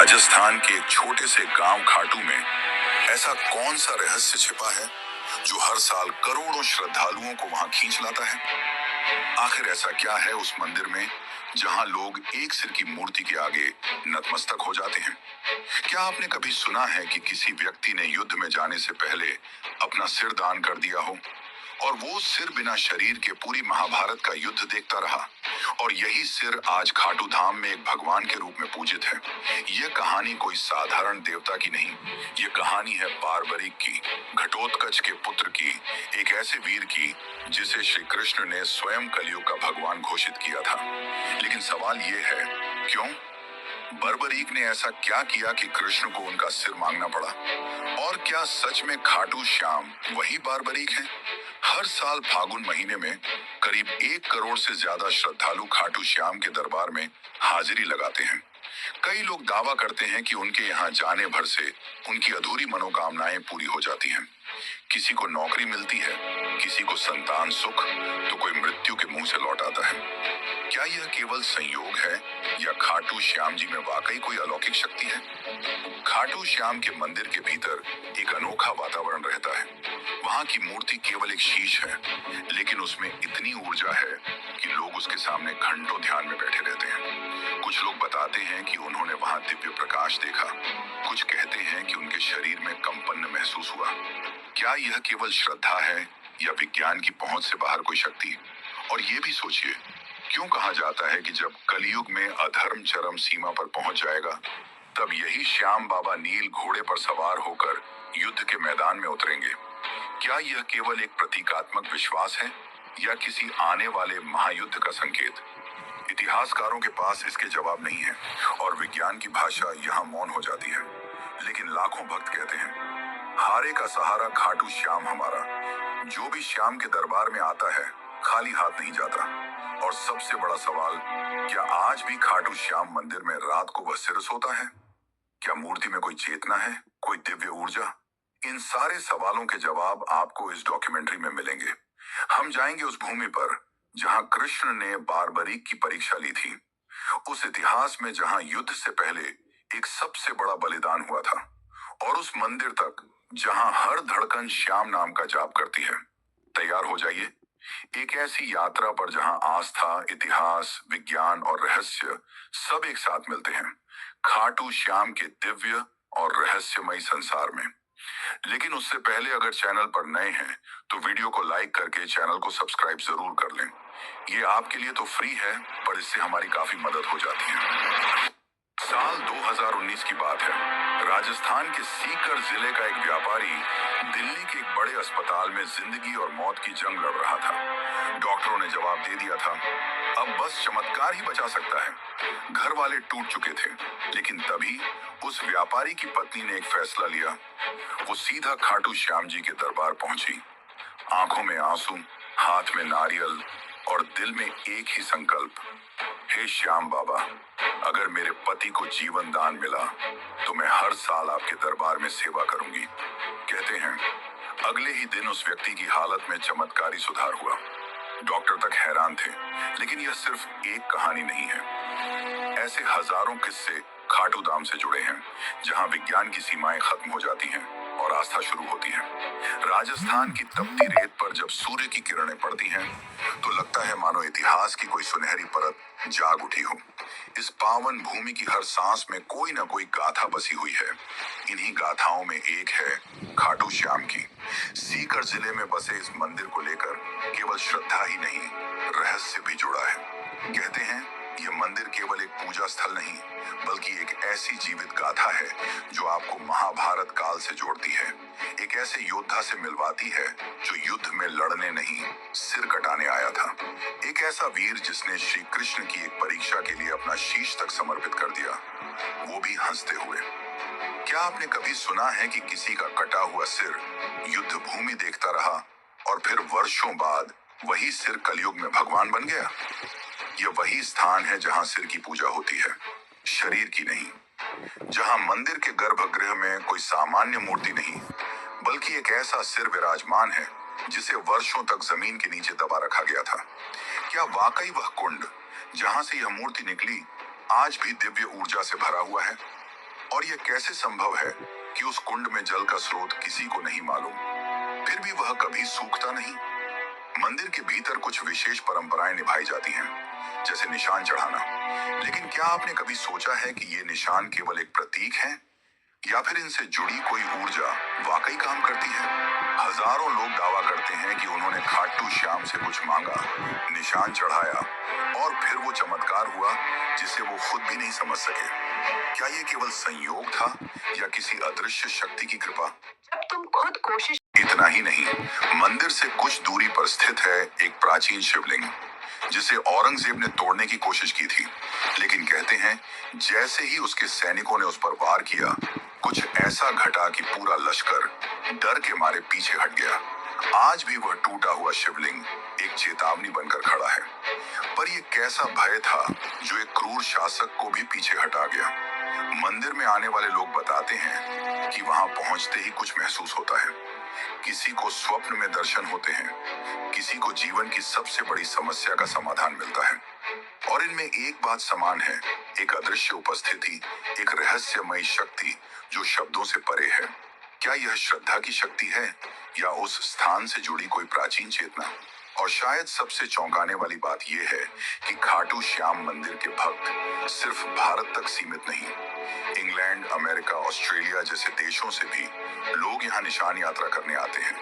राजस्थान के एक छोटे से गांव खाटू में ऐसा कौन सा रहस्य छिपा है जो हर साल करोड़ों श्रद्धालुओं को वहां खींच लाता है। आखिर ऐसा क्या है उस मंदिर में जहां लोग एक सिर की मूर्ति के आगे नतमस्तक हो जाते हैं। क्या आपने कभी सुना है कि किसी व्यक्ति ने युद्ध में जाने से पहले अपना सिर दान कर दिया हो और वो सिर बिना शरीर के पूरी महाभारत का युद्ध देखता रहा और यही सिर आज खाटू धाम में एक भगवान के रूप में पूजित है। यह कहानी कोई साधारण देवता की नहीं, यह कहानी है बारबरीक की, घटोत्कच के पुत्र की, एक ऐसे वीर की जिसे श्री कृष्ण ने स्वयं कलयुग का भगवान घोषित किया था। लेकिन सवाल यह है, क्यों बर्बरीक ने ऐसा क्या किया कि कृष्ण को उनका सिर मांगना पड़ा? और क्या सच में खाटू श्याम वही बारबरीक है? हर साल फागुन महीने में करीब 1 करोड़ से ज्यादा श्रद्धालु खाटू श्याम के दरबार में हाजिरी लगाते हैं। कई लोग दावा करते हैं कि उनके यहाँ जाने भर से उनकी अधूरी मनोकामनाएं पूरी हो जाती हैं। किसी को नौकरी मिलती है, किसी को संतान सुख, तो कोई मृत्यु के मुंह से लौट आता है। क्या यह केवल संयोग है या खाटू श्याम जी में वाकई कोई अलौकिक शक्ति है? खाटू श्याम के मंदिर के भीतर एक अनोखा वातावरण रहता है। वहां की मूर्ति केवल एक शीश है, लेकिन उसमें इतनी ऊर्जा है कि लोग उसके सामने घंटों ध्यान में बैठे रहते हैं। कुछ लोग बताते हैं कि उन्होंने वहां दिव्य प्रकाश देखा, कुछ कहते हैं कि उनके शरीर में कंपन महसूस हुआ। क्या यह केवल श्रद्धा है या विज्ञान की पहुंच से बाहर कोई शक्ति? और ये भी सोचिए, क्यों कहा जाता है कि जब कलयुग में अधर्म चरम सीमा पर पहुंच जाएगा, तब यही श्याम बाबा नील घोड़े पर सवार होकर युद्ध के मैदान में उतरेंगे? क्या यह केवल एक प्रतीकात्मक विश्वास है या किसी आने वाले महायुद्ध का संकेत? इतिहासकारों के पास इसके जवाब नहीं है और विज्ञान की भाषा यहाँ मौन हो जाती है। लेकिन लाखों भक्त कहते हैं, हारे का सहारा खाटू श्याम हमारा। जो भी श्याम के दरबार में आता है खाली हाथ नहीं जाता। और सबसे बड़ा सवाल, क्या आज भी खाटू श्याम मंदिर में रात को वह सिर सोता है? क्या मूर्ति में कोई चेतना है, कोई दिव्य ऊर्जा? इन सारे सवालों के जवाब आपको इस डॉक्यूमेंट्री में मिलेंगे। हम जाएंगे उस भूमि पर जहां कृष्ण ने बारबरीक की परीक्षा ली थी, उस इतिहास में जहां युद्ध से पहले एक सबसे बड़ा बलिदान हुआ था, और उस मंदिर तक जहां हर धड़कन श्याम नाम का जाप करती है। तैयार हो जाइए एक ऐसी यात्रा पर जहां आस्था, इतिहास, विज्ञान और रहस्य सब एक साथ मिलते हैं, खाटू श्याम के दिव्य और रहस्यमयी संसार में। लेकिन उससे पहले अगर चैनल पर नए हैं तो वीडियो को लाइक करके चैनल को सब्सक्राइब जरूर कर लें। ये आपके लिए तो फ्री है, पर इससे हमारी काफी मदद हो जाती है। साल 2019 की बात है। राजस्थान के सीकर जिले का एक व्यापारी दिल्ली के एक बड़े अस्पताल में जिंदगी और मौत की जंग लड़ रहा था। डॉक्टरों ने जवाब दे दिया था, अब बस चमत्कार ही बचा सकता है। घर वाले टूट चुके थे, लेकिन तभी उस व्यापारी की पत्नी ने एक फैसला लिया। वो सीधा खाटू श्याम जी के दरबार पहुंची। आंखों में आंसू, हाथ में नारियल और दिल में एक ही संकल्प, हे श्याम बाबा, अगर मेरे पति को जीवन दान मिला तो मैं हर साल आपके दरबार में सेवा करूंगी। कहते हैं अगले ही दिन उस व्यक्ति की हालत में चमत्कारी सुधार हुआ। डॉक्टर तक हैरान थे, लेकिन यह सिर्फ एक कहानी नहीं है। ऐसे हजारों किस्से खाटू धाम से जुड़े हैं, जहां विज्ञान की सीमाएं खत्म हो जाती हैं और आस्था शुरू होती है। राजस्थान की तपती रेत पर जब सूर्य की किरणें पड़ती हैं, तो लगता है मानो इतिहास की कोई सुनहरी परत जाग उठी हो। इस पावन भूमि की हर सांस में कोई ना कोई गाथा बसी हुई है। इन्हीं गाथाओं में एक है खाटू श्याम की। सीकर जिले में बसे इस मंदिर को लेकर केवल श्रद्धा ही नहीं, रहस्य भी जुड़ा है। कहते हैं यह मंदिर केवल एक पूजा स्थल नहीं, बल्कि एक ऐसी जीवित गाथा है जो आपको महाभारत काल से जोड़ती है। एक ऐसे योद्धा से मिलवाती है जो युद्ध में लड़ने नहीं, सिर कटाने आया था। एक ऐसा वीर जिसने श्री कृष्ण की एक परीक्षा के लिए अपना शीश तक समर्पित कर दिया, वो भी हंसते हुए। क्या आपने कभी सुना है कि किसी का कटा हुआ सिर युद्ध भूमि देखता रहा और फिर वर्षों बाद वही सिर कलयुग में भगवान बन गया? यह वही स्थान है जहां सिर की पूजा होती है, शरीर की नहीं। जहां मंदिर के गर्भगृह में कोई सामान्य मूर्ति नहीं, बल्कि एक ऐसा सिर विराजमान है जिसे वर्षों तक जमीन के नीचे दबा रखा गया था। क्या वाकई वह कुंड जहां से यह मूर्ति निकली आज भी दिव्य ऊर्जा से भरा हुआ है? और यह कैसे संभव है कि उस कुंड में जल का स्रोत किसी को नहीं मालूम, फिर भी वह कभी सूखता नहीं? मंदिर के भीतर कुछ विशेष परंपराएं निभाई जाती हैं, जैसे निशान चढ़ाना। लेकिन क्या आपने कभी सोचा है कि ये निशान केवल एक प्रतीक है या फिर इनसे जुड़ी कोई ऊर्जा वाकई काम करती है? हजारों लोग दावा करते हैं कि उन्होंने खाटू श्याम से कुछ मांगा, निशान चढ़ाया और फिर वो चमत्कार हुआ जिसे वो खुद भी नहीं समझ सके। क्या ये केवल संयोग था या किसी अदृश्य शक्ति की कृपा? जब तुम खुद कोशिश। इतना ही नहीं, मंदिर से कुछ दूरी पर स्थित है एक प्राचीन शिवलिंग जिसे औरंगजेब ने तोड़ने की कोशिश की थी, लेकिन कहते हैं जैसे ही उसके सैनिकों ने उस पर वार किया, कुछ ऐसा घटा कि पूरा लश्कर डर के मारे पीछे हट गया। आज भी वह टूटा हुआ शिवलिंग एक चेतावनी बनकर खड़ा है। पर यह कैसा भय था जो एक क्रूर शासक को भी पीछे हटा गया? मंदिर में आने वाले लोग बताते हैं कि वहां पहुंचते ही कुछ महसूस होता है। किसी को स्वप्न में दर्शन होते हैं, किसी को जीवन की सबसे बड़ी समस्या का समाधान मिलता है। और इनमें एक बात समान है, एक अदृश्य उपस्थिति, एक रहस्यमयी शक्ति जो शब्दों से परे है। क्या यह श्रद्धा की शक्ति है या उस स्थान से जुड़ी कोई प्राचीन चेतना? और शायद सबसे चौंकाने वाली बात यह है कि खाटू श्याम मंदिर के भक्त सिर्फ भारत तक सीमित नहीं, इंग्लैंड, अमेरिका, ऑस्ट्रेलिया जैसे देशों से भी लोग यहाँ निशान यात्रा करने आते हैं।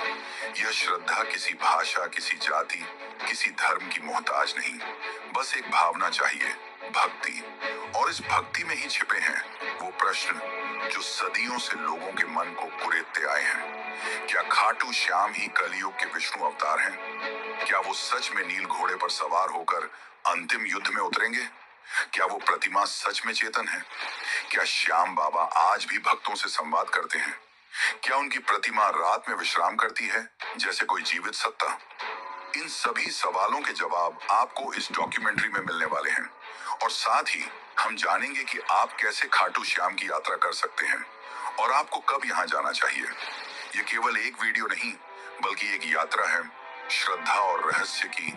यह श्रद्धा किसी भाषा, किसी जाति, किसी धर्म की मोहताज नहीं, बस एक भावना चाहिए, भक्ति। और इस भक्ति में ही छिपे हैं वो प्रश्न जो सदियों से लोगों के मन को कुरेदते आए हैं। क्या खाटू श्याम ही कलयुग के विष्णु अवतार हैं? क्या वो सच में नील घोड़े पर सवार होकर अंतिम युद्ध में उतरेंगे? क्या वो प्रतिमा सच में चेतन है? क्या श्याम बाबा आज भी भक्तों से संवाद करते हैं? क्या उनकी प्रतिमा रात में विश्राम करती है जैसे कोई जीवित सत्ता? इन सभी सवालों के जवाब आपको इस डॉक्यूमेंट्री में मिलने वाले हैं, और साथ ही हम जानेंगे कि आप कैसे खाटू श्याम की यात्रा कर सकते हैं और आपको कब यहाँ जाना चाहिए। ये केवल एक वीडियो नहीं, बल्कि एक यात्रा है, श्रद्धा और रहस्य की,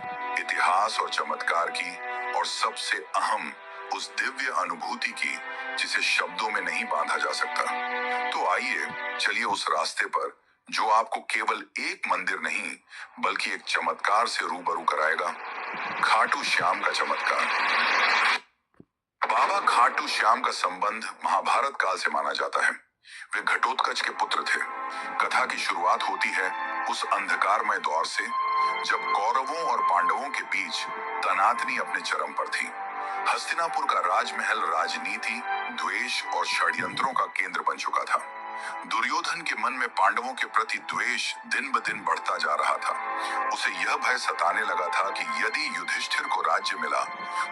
इतिहास और चमत्कार की, और सबसे अहम उस दिव्य अनुभूति की जिसे शब्दों में नहीं बांधा जा सकता। तो आइए चलिए उस रास्ते पर जो आपको केवल एक मंदिर नहीं बल्कि एक चमत्कार से रूबरू कराएगा, खाटू श्याम का चमत्कार। बाबा खाटू श्याम का संबंध महाभारत काल से माना जाता है। वे घटोत्कच के पुत्र थे। कथा की शुरुआत होती है उस अंधकारमय दौर से जब कौरवों और पांडवों के बीच तनातनी अपने चरम पर थी। हस्तिनापुर का राजमहल राजनीति, द्वेष और षड्यंत्रों का केंद्र बन चुका था। दुर्योधन के मन में पांडवों के प्रति द्वेष दिन ब दिन बढ़ता जा रहा था। उसे यह भय सताने लगा था कि यदि युधिष्ठिर को राज्य मिला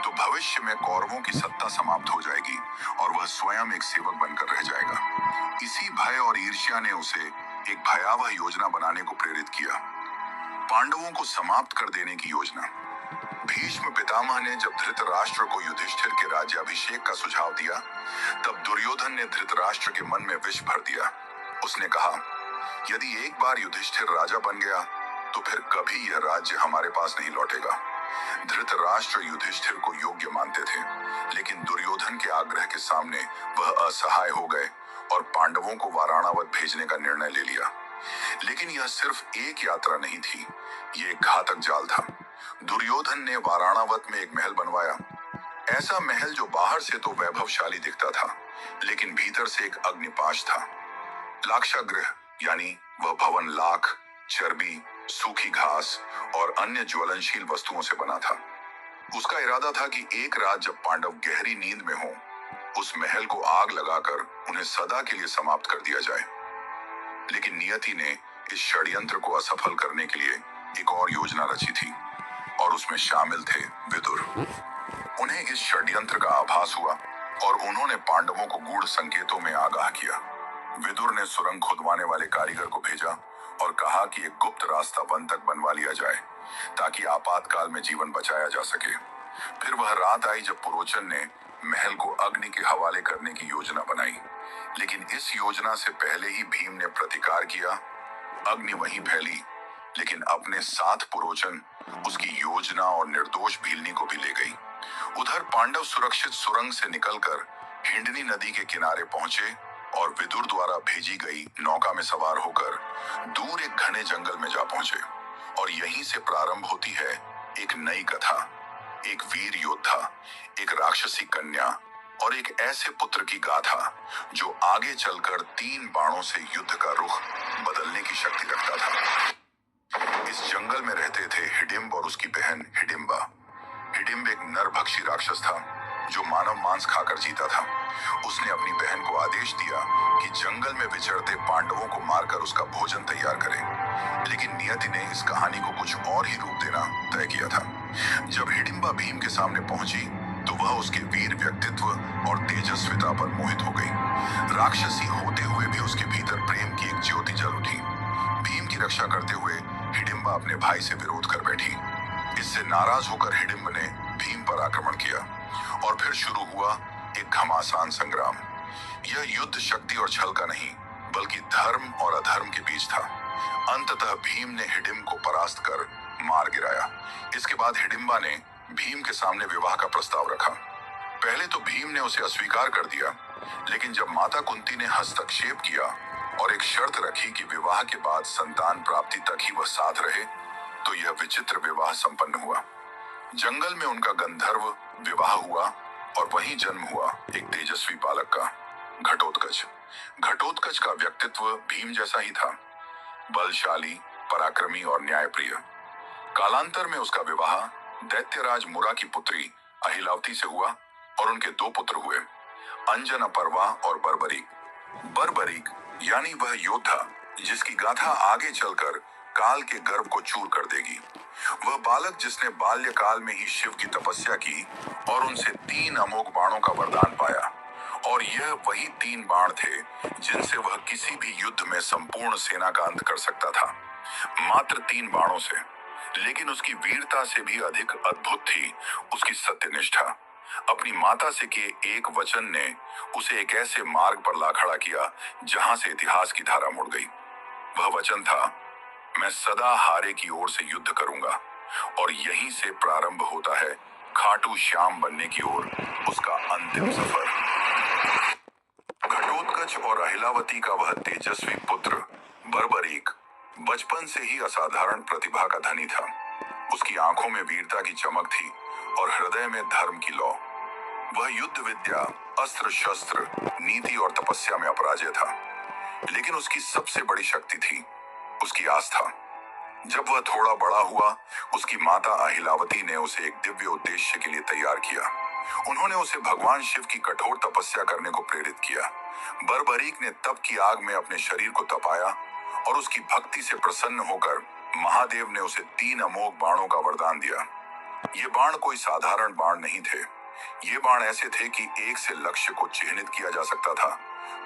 तो भविष्य में कौरवों की सत्ता समाप्त हो जाएगी और वह स्वयं एक सेवक बनकर रह जाएगा। इसी भय और ईर्ष्या ने उसे एक भयावह योजना बनाने को प्रेरित किया, पांडवों को समाप्त कर देने की योजना। भीष्म पितामह ने जब धृतराष्ट्र को युधिष्ठिर के राज्याभिषेक का सुझाव दिया, तब दुर्योधन ने धृतराष्ट्र के मन में विष भर दिया। उसने कहा, यदि एक बार युधिष्ठिर राजा बन गया तो फिर कभी यह राज्य हमारे पास नहीं लौटेगा। धृतराष्ट्र युधिष्ठिर को योग्य मानते थे, लेकिन दुर्योधन के आग्रह के सामने वह असहाय हो गए और पांडवों को वाराणावत भेजने का निर्णय ले लिया। लेकिन यह सिर्फ एक यात्रा नहीं थी, ये एक घातक जाल था। दुर्योधन ने वाराणावत में एक महल बनवाया, ऐसा महल जो बाहर से तो वैभवशाली दिखता था, लेकिन भीतर से एक अग्निपाश था। लाक्षागृह यानी वह भवन लाख, चर्बी, सूखी घास और अन्य ज्वलनशील वस्तुओं से बना था। उसका इरादा था कि एक रात जब पांडव गहरी नींद में हों, उस महल को आग लगाकर उन्हें सदा के लिए समाप्त कर दिया जाए। लेकिन नियति ने इस षड्यंत्र को असफल करने के लिए एक और योजना रची थी, और उसमें शामिल थे विदुर। उन्हें इस षड्यंत्र का आभास हुआ और उन्होंने पांडवों को गूढ़ संकेतों में आगाह किया। विदुर ने सुरंग खुदवाने वाले कारीगर को भेजा और कहा कि एक गुप्त रास्ता वन तक बनवा लिया जाए ताकि आपातकाल में जीवन बचाया जा सके। फिर वह रात आई जब पुरोचन ने महल को अग्नि के हवाले करने की योजना बनाई, लेकिन इस योजना से पहले ही भीम ने प्रतिकार किया। अग्नि वहीं फैली, लेकिन अपने साथ पुरोचन उसकी योजना और निर्दोष भीलनी को भी ले गई। उधर पांडव सुरक्षित सुरंग से निकलकर हिंडनी नदी के किनारे पहुंचे और विदुर द्वारा भेजी गई नौका में सवार होकर दूर एक घने जंगल में जा पहुंचे। और यहीं से प्रारंभ होती है एक नई कथा। एक वीर योद्धा, एक राक्षसी कन्या और एक ऐसे पुत्र की गाथा जो आगे चलकर 3 बाणों से युद्ध का रुख बदलने की शक्ति रखता था। इस जंगल में रहते थे हिडिंब और उसकी बहन हिडिंबा। हिडिंब एक नरभक्षी राक्षस था जो मानव मांस खाकर जीता था। उसने अपनी बहन को आदेश दिया कि जंगल में विचरते पांडवों को मारकर उसका भोजन तैयार करे। लेकिन नियति ने इस कहानी को कुछ और ही रूप देना तय किया था। जब हिडिंबा भीम के सामने पहुंची तो वह उसके वीर व्यक्तित्व और तेजस्विता पर मोहित हो गई। राक्षसी होते हुए भी उसके भीतर प्रेम की एक ज्योति जल उठी। भीम की रक्षा करते हुए हिडिंबा अपने भाई से विरोध कर बैठी। इससे नाराज होकर हिडिंब ने भीम पर आक्रमण किया और फिर शुरू हुआ एक घमासान संग्राम। यह युद्ध शक्ति और छल का नहीं बल्कि धर्म और अधर्म के बीच था। अंततः भीम ने हिडिंब को परास्त कर मार गिराया। इसके बाद हिडिंबा ने भीम के सामने विवाह का प्रस्ताव रखा। पहले तो भीम ने उसे अस्वीकार कर दिया, लेकिन जब माता कुंती ने हस्तक्षेप किया और एक शर्त रखी कि विवाह के बाद संतान प्राप्ति तक ही वह साथ रहे, तो यह विचित्र विवाह संपन्न हुआ। जंगल में उनका गंधर्व विवाह हुआ और वहीं जन्म हुआ एक तेजस्वी बालक का, घटोत्कच। घटोत्कच का व्यक्तित्व भीम जैसा ही था, बलशाली, पराक्रमी और न्यायप्रिय। कालांतर में उसका विवाह दैत्यराज मुरा की पुत्री अहिलावती से हुआ और उनके 2 पुत्र हुए, अंजन अपर्वा और बर्बरीक। बर्बरीक यानी वह योद्धा जिसकी गाथा आगे चलकर काल के गर्व को चूर कर देगी। वह बालक जिसने बाल्यकाल में ही शिव की तपस्या की और उनसे 3 अमोघ बाणों का वरदान पाया। और यह वही 3 बाण थे जिनसे वह किसी भी युद्ध में संपूर्ण सेना का अंत कर सकता था, मात्र 3 बाणों से। लेकिन उसकी वीरता से भी अधिक अद्भुत थी उसकी सत्यनिष्ठा। अपनी माता से किए एक वचन ने उसे एक ऐसे मार्ग पर ला खड़ा किया जहां से इतिहास की धारा मुड़ गई। वह वचन था, मैं सदा हारे की ओर से युद्ध करूंगा। और यहीं से प्रारंभ होता है खाटू श्याम बनने की ओर उसका अंतिम सफर। घटोत्कच और अहिलावती का वह तेजस्वी पुत्र बर्बरीक बचपन से ही असाधारण प्रतिभा का धनी था। उसकी आंखों में वीरता की चमक थी और हृदय में धर्म की लौ। वह युद्ध विद्या, अस्त्र शस्त्र, नीति और तपस्या में अपराजय था। लेकिन उसकी सबसे बड़ी शक्ति थी उसकी आस्था। जब वह थोड़ा बड़ा हुआ, उसकी माता अहिलावती ने उसे एक दिव्य उद्देश्य के लिए तैयार किया। उन्होंने उसे भगवान शिव की कठोर तपस्या करने को प्रेरित किया। बर्बरीक ने तप की आग में अपने शरीर को तपाया और उसकी भक्ति से प्रसन्न होकर महादेव ने उसे 3 अमोघ बाणों का वरदान दिया। ये बाण कोई साधारण बाण नहीं थे। ये बाण ऐसे थे कि एक से लक्ष्य को चिह्नित किया जा सकता था,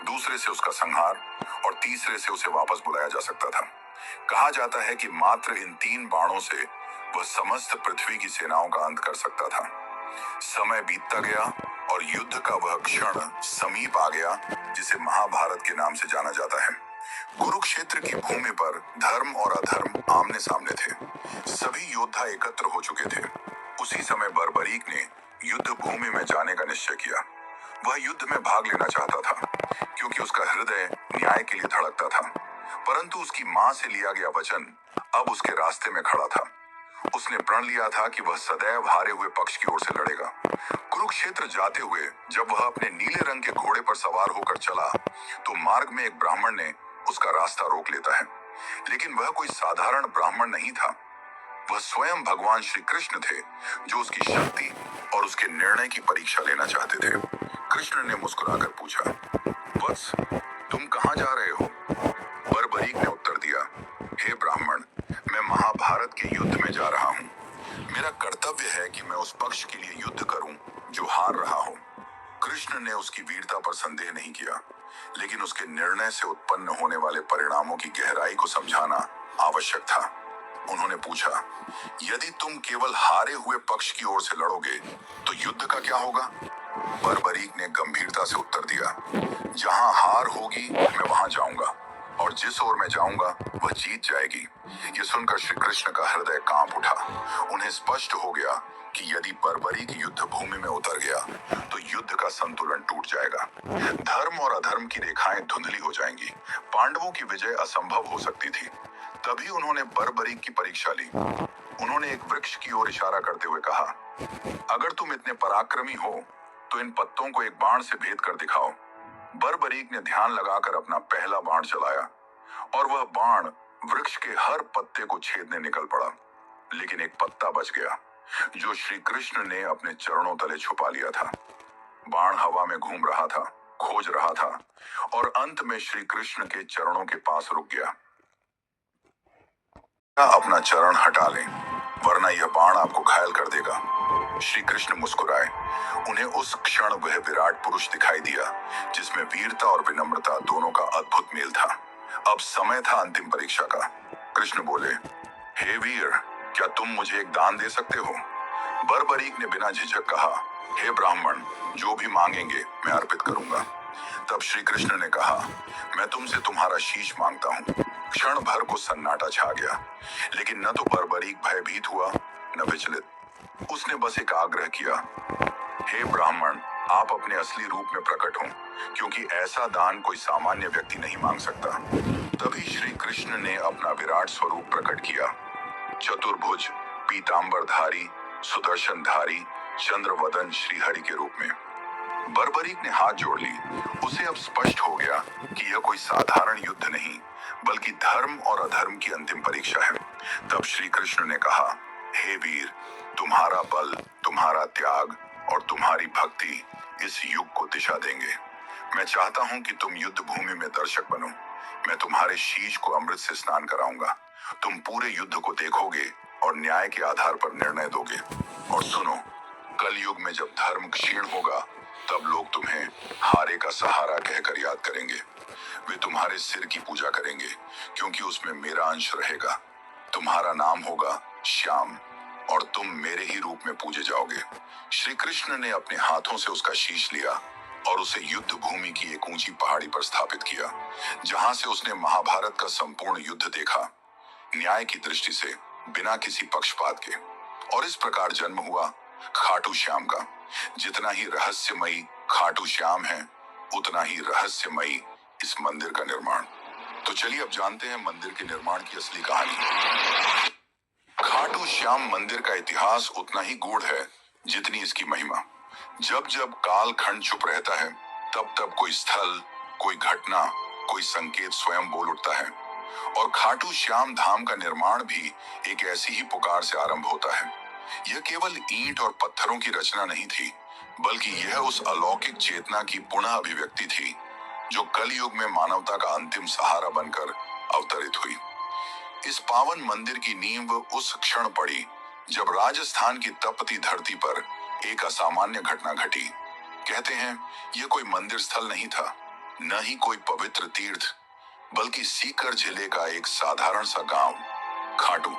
दूसरे से उसका संहार और तीसरे से उसे वापस बुलाया जा सकता था। कहा जाता है कि मात्र इन 3 बाणों से वह समस्त पृथ्वी की सेनाओं का अंत कर सकता था। समय बीतता गया और युद्ध का वह क्षण समीप आ गया जिसे महाभारत के नाम से जाना जाता है। कुरुक्षेत्र की भूमि पर धर्म और अधर्म आमने सामने थे। सभी योद्धा एकत्र हो चुके थे। उसी समय बर्बरीक ने युद्ध भूमि में जाने का निश्चय किया। वह युद्ध में भाग लेना चाहता था क्योंकि उसका हृदय न्याय के लिए धड़कता था। परंतु उसकी मां से लिया गया वचन अब उसके रास्ते में खड़ा था। उसने प्रण लिया था कि वह सदैव हारे हुए पक्ष की ओर से लड़ेगा। कुरुक्षेत्र जाते हुए जब वह अपने नीले रंग के घोड़े पर सवार होकर चला तो मार्ग में एक ब्राह्मण ने उसका रास्ता रोक लेता है। लेकिन वह कोई साधारण ब्राह्मण नहीं था। वह स्वयं भगवान श्री कृष्ण थे जो उसकी शक्ति और उसके निर्णय की परीक्षा लेना चाहते थे। कृष्ण ने मुस्कुराकर पूछा, वत्स, तुम कहाँ जा रहे हो? बर्बरीक ने उत्तर दिया, हे ब्राह्मण, मैं महाभारत के युद्ध में जा रहा हूँ। मेरा कर्तव्य है कि मैं उस पक्ष के लिए युद्ध करूं जो हार रहा हो। कृष्ण ने उसकी वीरता पर संदेह नहीं किया, लेकिन उसके निर्णय से उत्पन्न होने वाले परिणामों की गहराई को समझाना आवश्यक था। उन्होंने पूछा, यदि तुम केवल हारे हुए पक्ष की ओर से लड़ोगे तो युद्ध का क्या होगा? बर्बरीक ने गंभीरता से उत्तर दिया, जहां हार होगी मैं वहां जाऊंगा और जिस ओर मैं जाऊंगा वह जीत जाएगी। यह सुनकर श्री कृष्ण का हृदय कांप उठा। उन्हें स्पष्ट हो गया कि यदि बर्बरीक युद्ध भूमि में उतर गया तो युद्ध का संतुलन टूट जाएगा, धर्म और अधर्म की रेखाएं धुंधली हो जाएंगी, पांडवों की विजय असंभव हो सकती थी। तभी उन्होंने बर्बरीक की परीक्षा ली। उन्होंने एक वृक्ष की ओर इशारा करते हुए कहा, अगर तुम इतने पराक्रमी हो तो इन पत्तों को एक बाण से भेद कर दिखाओ। बर्बरीक ने ध्यान लगाकर अपना पहला बाण चलाया और वह बाण वृक्ष के हर पत्ते को छेदने निकल पड़ा, लेकिन एक पत्ता बच गया जो श्री कृष्ण ने अपने चरणों तले छुपा लिया था। बाण हवा में घूम रहा था, खोज रहा था और अंत में श्री कृष्ण के चरणों के पास रुक गया। अपना चरण हटा लें, वरना यह बाण आपको घायल कर देगा। श्री कृष्ण मुस्कुराए। उन्हें उस क्षण वह विराट पुरुष दिखाई दिया जिसमें वीरता और विनम्रता दोनों का अद्भुत मेल था। अब समय था अंतिम परीक्षा का। कृष्ण बोले, हे वीर, क्या तुम मुझे एक दान दे सकते हो? बर्बरीक ने बिना झिझक कहा, हे ब्राह्मण, जो भी मांगेंगे मैं अर्पित करूंगा। तब श्री कृष्ण ने कहा, मैं तुमसे तुम्हारा शीश मांगता हूँ। क्षण भर को सन्नाटा छा गया, लेकिन न तो बर्बरीक भयभीत हुआ न विचलित। उसने बस एक आग्रह किया, हे ब्राह्मण, आप अपने असली रूप में प्रकट हों, क्योंकि ऐसा दान कोई सामान्य व्यक्ति नहीं मांग सकता। तभी श्री कृष्ण ने अपना विराट स्वरूप प्रकट किया, चतुर्भुज, पीतांबरधारी, सुदर्शनधारी, चंद्रवदन श्रीहरि के रूप में। बर्बरीक ने हाथ जोड़ ली। उसे अब स्पष्ट हो गया कि यह कोई साधारण युद्ध नहीं, बल्कि धर्म और अधर्म की अंतिम परीक्षा है। तब श्री कृष्ण ने कहा, हे वीर, तुम्हारा बल, तुम्हारा त्याग और तुम्हारी भक्ति इस युग को दिशा देंगे। मैं चाहता हूं कि तुम युद्ध भूमि में दर्शक बनो। मैं तुम्हारे शीश को अमृत से स्नान कराऊंगा। तुम पूरे युद्ध को देखोगे और न्याय के आधार पर निर्णय दोगे। और सुनो, कल युग में जब धर्म क्षीण होगा, तब लोग तुम्हें हारे का सहारा कहकर याद करेंगे। वे तुम्हारे सिर की पूजा करेंगे, क्योंकि उसमें मेरा अंश रहेगा। तुम्हारा नाम होगा श्याम और तुम मेरे ही रूप में पूजे जाओगे। श्री कृष्ण ने अपने हाथों से उसका शीश लिया और उसे युद्ध भूमि की एक ऊंची पहाड़ी पर स्थापित किया, जहां से उसने महाभारत का संपूर्ण युद्ध देखा, न्याय की दृष्टि से, बिना किसी पक्षपात के। और इस प्रकार जन्म हुआ खाटू श्याम का। जितना ही रहस्यमयी खाटू श्याम है, उतना ही रहस्यमयी इस मंदिर का निर्माण। तो चलिए अब जानते हैं मंदिर के निर्माण की असली कहानी। खाटू श्याम मंदिर का इतिहास उतना ही गूढ़ है जितनी इसकी महिमा। जब जब कालखंड चुप रहता है, तब तब कोई स्थल, कोई घटना, कोई संकेत स्वयं बोल उठता है। और खाटू श्याम धाम का निर्माण भी एक ऐसी ही पुकार से आरंभ होता है। यह केवल ईंट और पत्थरों की रचना नहीं थी, बल्कि यह उस अलौकिक चेतना की पुनः अभिव्यक्ति थी जो कलयुग में मानवता का अंतिम सहारा बनकर अवतरित हुई। इस पावन मंदिर की नींव उस क्षण पड़ी जब राजस्थान की तपती धरती पर एक असामान्य घटना घटी। कहते हैं यह कोई मंदिर स्थल नहीं था, न ही कोई पवित्र तीर्थ, बल्कि सीकर जिले का एक साधारण सा गांव खाटू।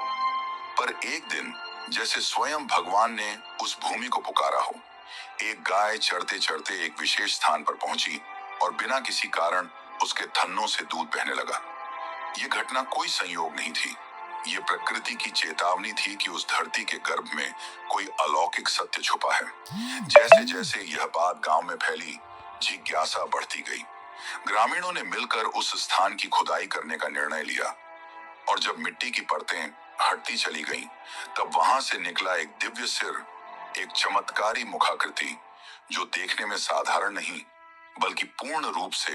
पर एक दिन, जैसे स्वयं भगवान ने उस भूमि को पुकारा हो, एक गाय चढ़ते चढ़ते एक विशेष स्थान पर पहुंची और बिना किसी कारण उसके थन्नों से दूध बहने लगा। यह घटना कोई संयोग नहीं थी, ये प्रकृति की चेतावनी थी कि उस धरती के गर्भ में कोई अलौकिक सत्य छुपा है। जैसे जैसे यह बात गांव में फैली, जिज्ञासा बढ़ती गई। ग्रामीणों ने मिलकर उस स्थान की खुदाई करने का निर्णय लिया और जब मिट्टी की परतें हटती चली गईं, तब वहां से निकला एक दिव्य सिर, एक चमत्कारी मुखाकृति जो देखने में साधारण नहीं, बल्कि पूर्ण रूप से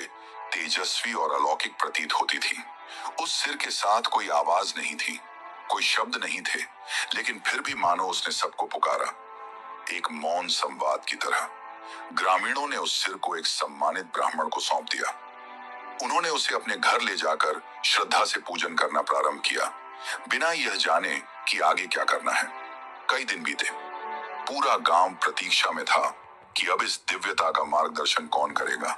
तेजस्वी और अलौकिक प्रतीत होती थी। उस सिर के साथ कोई आवाज नहीं थी, कोई शब्द नहीं थे, लेकिन फिर भी मानो उसने सबको पुकारा, एक मौन संवाद की तरह। ग्रामीणों ने उस सिर को एक सम्मानित ब्राह्मण को सौंप दिया। उन्होंने उसे अपने घर ले जाकर श्रद्धा से पूजन करना प्रारंभ किया, बिना यह जाने कि आगे क्या करना है। कई दिन बीते। पूरा गांव प्रतीक्षा में था कि अब इस दिव्यता का मार्गदर्शन कौन करेगा।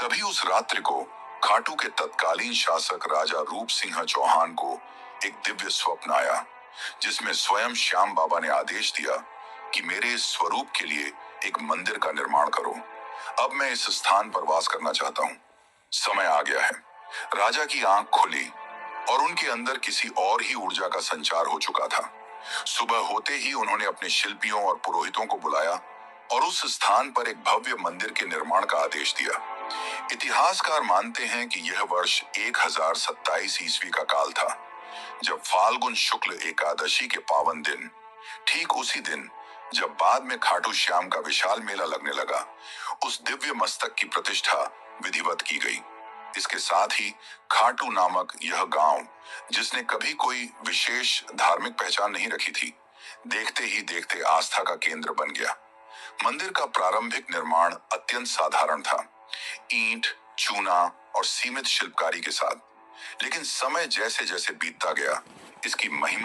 तभी उस रात्रि को खाटू के तत्कालीन शासक राजा रूप सिंह चौहान को एक दिव्य स्वप्न आया, जिसमें स्वयं श्याम बाबा ने आदेश दिया कि मेरे इस स्वरूप के लिए एक मंदिर का निर्माण करो। अब मैं इस स्थान पर वास करना चाहता हूँ। समय आ गया है। राजा की आंख खुली और उनके अंदर किसी और ही ऊर्जा का संचार हो चुका था। सुबह होते ही उन्होंने अपने शिल्पियों और पुरोहितों को बुलाया और उस स्थान पर एक भव्य मंदिर के निर्माण का आदेश दिया। इतिहासकार मानते हैं कि यह वर्ष 1027 ईस्वी का काल था, जब फाल्गुन शुक्ल एकादशी के पावन दिन, ठीक उसी दिन जब बाद में खाटू श्याम का विशाल मेला लगने लगा, उस दिव्य मस्तक की प्रतिष्ठा विधिवत की गई। इसके साथ ही खाटू नामक यह गांव, जिसने कभी कोई विशेष धार्मिक पहचान नहीं रखी थी, देखते ही देखते आस्था का केंद्र बन गया। मंदिर का प्रारंभिक निर्माण अत्यंत साधारण था, ईंट, चूना और सीमित शिल्पकारी के साथ। लेकिन समय जैसे जैसे बीतता गया, इसकी महिमा